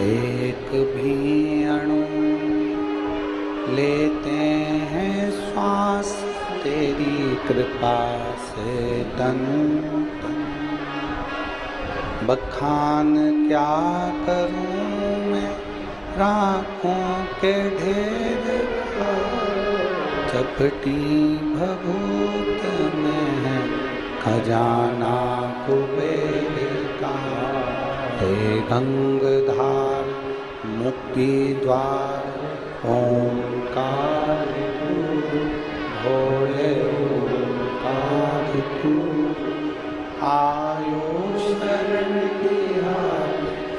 एक भी अणु लेते हैं श्वास तेरी कृपा से तनु बखान क्या करूं मैं राखों के ढेर का चपटी भभूत में है खजाना कुबेर का। हे गंगधार मुक्ति द्वार ओंकार भोले ओंकार तू आयो शरण किया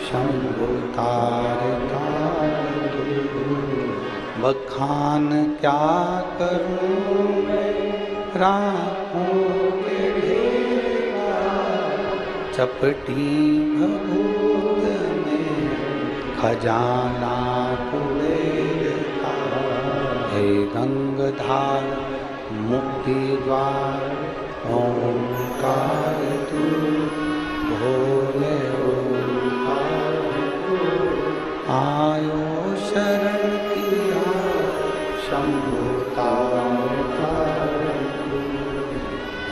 शंभु तार बखान क्या करूं मैं राखों के ढेरा चपटी भभूत में खजाना कुबेर का। हे गंगधार मुक्ति द्वार ओंकार तू भोले ओंकार तू आयो शरण किया शंभु तार।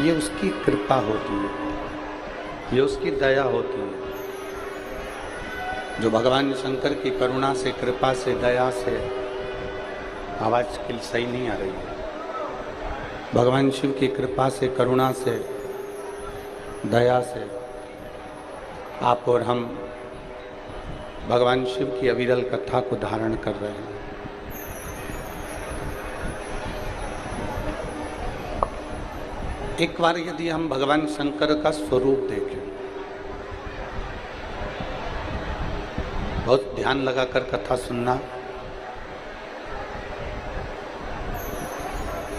ये उसकी कृपा होती है, ये उसकी दया होती है। जो भगवान शंकर की करुणा से, कृपा से, दया से, आवाज की सही नहीं आ रही है। भगवान शिव की कृपा से, करुणा से, दया से आप और हम भगवान शिव की अविरल कथा को धारण कर रहे हैं। एक बार यदि हम भगवान शंकर का स्वरूप देखें, बहुत ध्यान लगाकर कथा सुनना।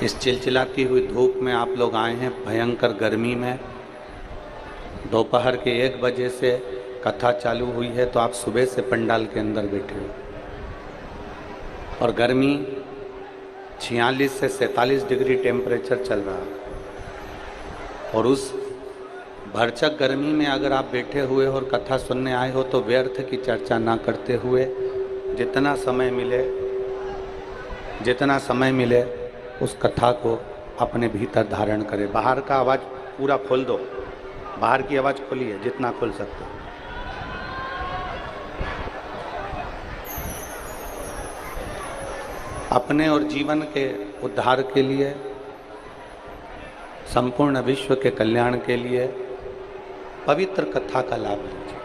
इस चिलचिलाती हुई धूप में आप लोग आए हैं, भयंकर गर्मी में। दोपहर के 1 बजे से कथा चालू हुई है तो आप सुबह से पंडाल के अंदर बैठे हो और गर्मी 46 से 47 डिग्री टेम्परेचर चल रहा है। और उस भरचक गर्मी में अगर आप बैठे हुए और कथा सुनने आए हो तो व्यर्थ की चर्चा ना करते हुए जितना समय मिले उस कथा को अपने भीतर धारण करें। बाहर का आवाज़ पूरा खोल दो, बाहर की आवाज़ खोलिए जितना खोल सकते हो। अपने और जीवन के उद्धार के लिए, संपूर्ण विश्व के कल्याण के लिए पवित्र कथा का लाभ लीजिए।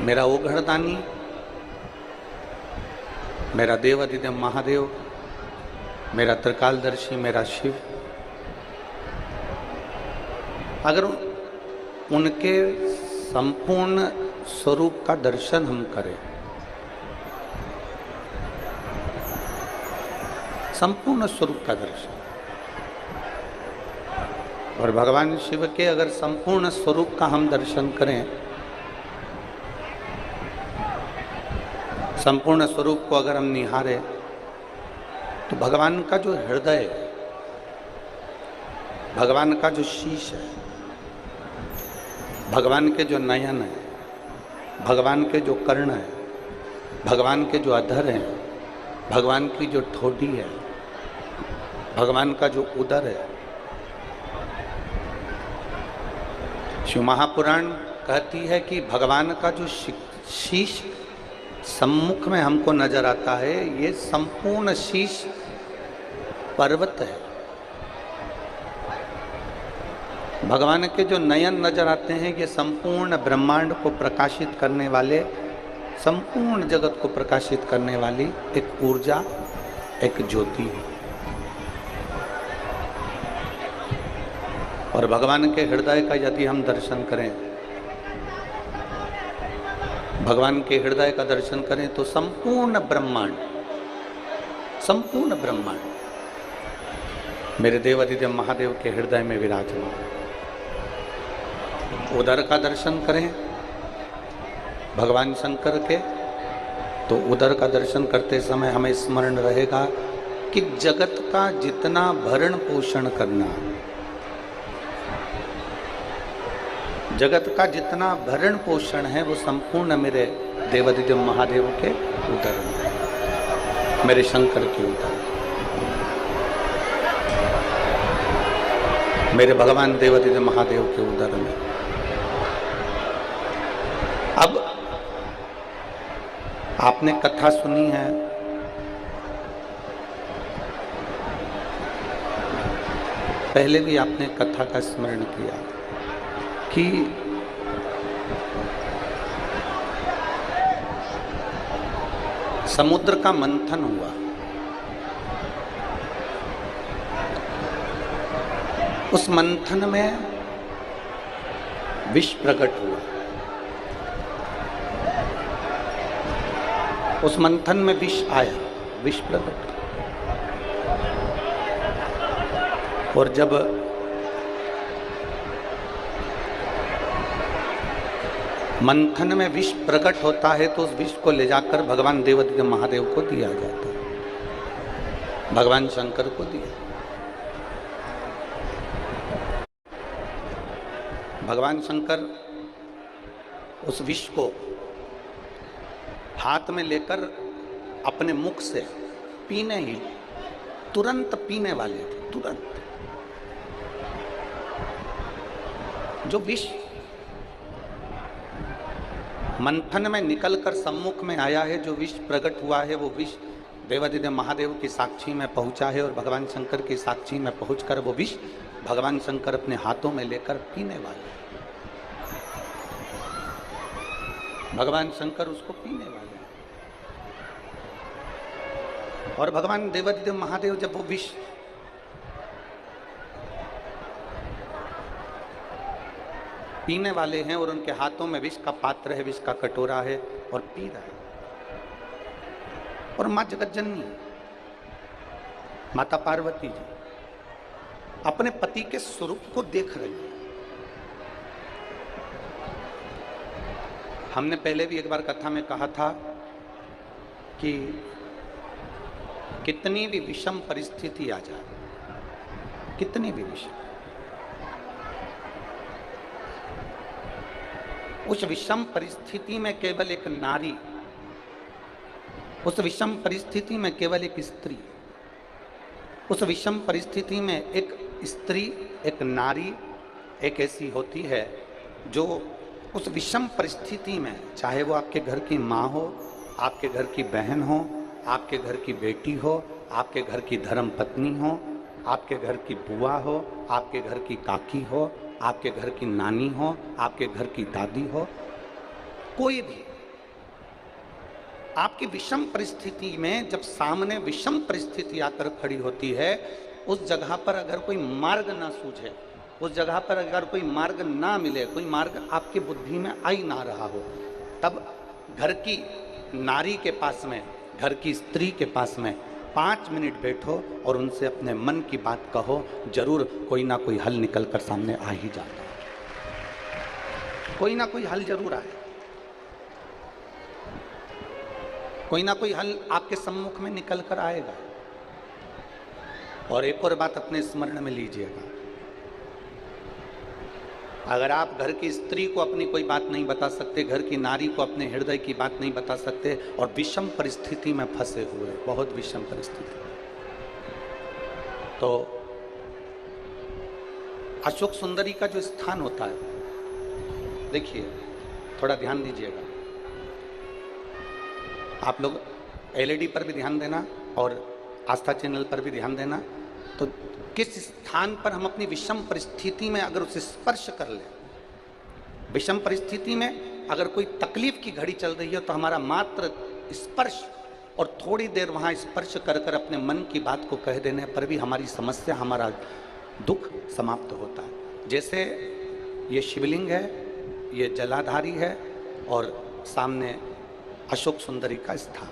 मेरा ओघड़दानी, मेरा देवाधिदेव महादेव, मेरा त्रिकालदर्शी, मेरा शिव, अगर उनके संपूर्ण स्वरूप का दर्शन हम करें, संपूर्ण स्वरूप का दर्शन, और भगवान शिव के अगर संपूर्ण स्वरूप का हम दर्शन करें, संपूर्ण स्वरूप को अगर हम निहारें, तो भगवान का जो हृदय, भगवान का जो शीश है, भगवान के जो नयन है, भगवान के जो कर्ण है, भगवान के जो अधर हैं, भगवान की जो ठोडी है, भगवान का जो उदर है। शिव महापुराण कहती है कि भगवान का जो शीश सम्मुख में हमको नजर आता है, ये संपूर्ण शीश पर्वत है। भगवान के जो नयन नजर आते हैं, ये संपूर्ण ब्रह्मांड को प्रकाशित करने वाले, संपूर्ण जगत को प्रकाशित करने वाली एक ऊर्जा, एक ज्योति है। और भगवान के हृदय का यदि हम दर्शन करें, भगवान के हृदय का दर्शन करें तो संपूर्ण ब्रह्मांड, संपूर्ण ब्रह्मांड मेरे देवाधिदेव महादेव के हृदय में विराजमान। उदर का दर्शन करें भगवान शंकर के, तो उदर का दर्शन करते समय हमें स्मरण रहेगा कि जगत का जितना भरण पोषण करना, जगत का जितना भरण पोषण है वो संपूर्ण मेरे देवादिदेव महादेव के उदर में, मेरे शंकर के उदर में, मेरे भगवान देवादिदेव महादेव के उदर में। अब आपने कथा सुनी है, पहले भी आपने कथा का स्मरण किया कि समुद्र का मंथन हुआ, उस मंथन में विष प्रकट हुआ, उस मंथन में विष आया, विष प्रकट। और जब मंथन में विष प्रकट होता है तो उस विष को ले जाकर भगवान देवादिदेव महादेव को दिया जाता है, भगवान शंकर को दिया। भगवान शंकर उस विष को हाथ में लेकर अपने मुख से पीने ही, तुरंत पीने वाले थे, तुरंत। जो विष मंथन में निकलकर सम्मुख में आया है, जो विष प्रकट हुआ है, वो विष देवादिदेव महादेव की साक्षी में पहुंचा है और भगवान शंकर की साक्षी में पहुंचकर वो विष भगवान शंकर अपने हाथों में लेकर पीने वाले, भगवान शंकर उसको पीने वाले। और भगवान देवादिदेव महादेव जब वो विष पीने वाले हैं और उनके हाथों में विष का पात्र है, विष का कटोरा है और पी रहे हैं, और मां जगतजननी माता पार्वती जी अपने पति के स्वरूप को देख रही है। हमने पहले भी एक बार कथा में कहा था कि कितनी भी विषम परिस्थिति आ जाए, कितनी भी विषम, उस विषम परिस्थिति में केवल एक नारी, उस विषम परिस्थिति में केवल एक स्त्री, उस विषम परिस्थिति में एक स्त्री, एक नारी एक ऐसी होती है जो उस विषम परिस्थिति में, चाहे वो आपके घर की माँ हो, आपके घर की बहन हो, आपके घर की बेटी हो, आपके घर की धर्म पत्नी हो, आपके घर की बुआ हो, आपके घर की काकी हो, आपके घर की नानी हो, आपके घर की दादी हो, कोई भी आपकी विषम परिस्थिति में जब सामने विषम परिस्थिति आकर खड़ी होती है, उस जगह पर अगर कोई मार्ग ना सूझे, उस जगह पर अगर कोई मार्ग ना मिले, कोई मार्ग आपकी बुद्धि में आ ही ना रहा हो, तब घर की नारी के पास में, घर की स्त्री के पास में 5 मिनट बैठो और उनसे अपने मन की बात कहो, जरूर कोई ना कोई हल निकल कर सामने आ ही जाता है, कोई ना कोई हल जरूर आए, कोई ना कोई हल आपके सम्मुख में निकल कर आएगा। और एक और बात अपने स्मरण में लीजिएगा, अगर आप घर की स्त्री को अपनी कोई बात नहीं बता सकते, घर की नारी को अपने हृदय की बात नहीं बता सकते और विषम परिस्थिति में फंसे हुए, बहुत विषम परिस्थिति, तो अशोक सुंदरी का जो स्थान होता है, देखिए थोड़ा ध्यान दीजिएगा, आप लोग एलईडी पर भी ध्यान देना और आस्था चैनल पर भी ध्यान देना। तो किस स्थान पर हम अपनी विषम परिस्थिति में अगर उसे स्पर्श कर लें, विषम परिस्थिति में अगर कोई तकलीफ की घड़ी चल रही है तो हमारा मात्र स्पर्श और थोड़ी देर वहाँ स्पर्श कर कर अपने मन की बात को कह देने पर भी हमारी समस्या, हमारा दुख समाप्त होता है। जैसे ये शिवलिंग है, ये जलाधारी है और सामने अशोक सुंदरी का स्थान।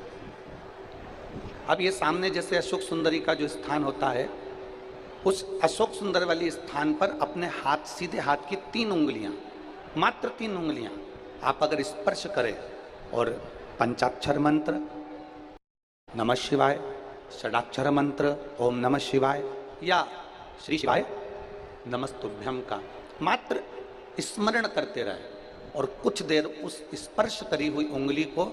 अब ये सामने जैसे अशोक सुंदरी का जो स्थान होता है, उस अशोक सुंदर वाली स्थान पर अपने हाथ, सीधे हाथ की 3 उंगलियां, मात्र 3 उंगलियां आप अगर स्पर्श करें और पंचाक्षर मंत्र नमः शिवाय, षडाक्षर मंत्र ओम नमः शिवाय या श्री शिवाय नमस्तुभ्यम का मात्र स्मरण करते रहे और कुछ देर उस स्पर्श करी हुई उंगली को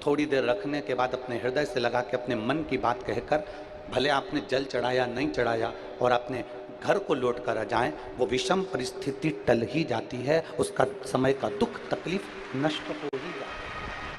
थोड़ी देर रखने के बाद अपने हृदय से लगा के अपने मन की बात कहकर, भले आपने जल चढ़ाया नहीं चढ़ाया और आपने घर को लौट कर आ जाएं, वो विषम परिस्थिति टल ही जाती है, उसका समय का दुख तकलीफ नष्ट हो ही जाता है।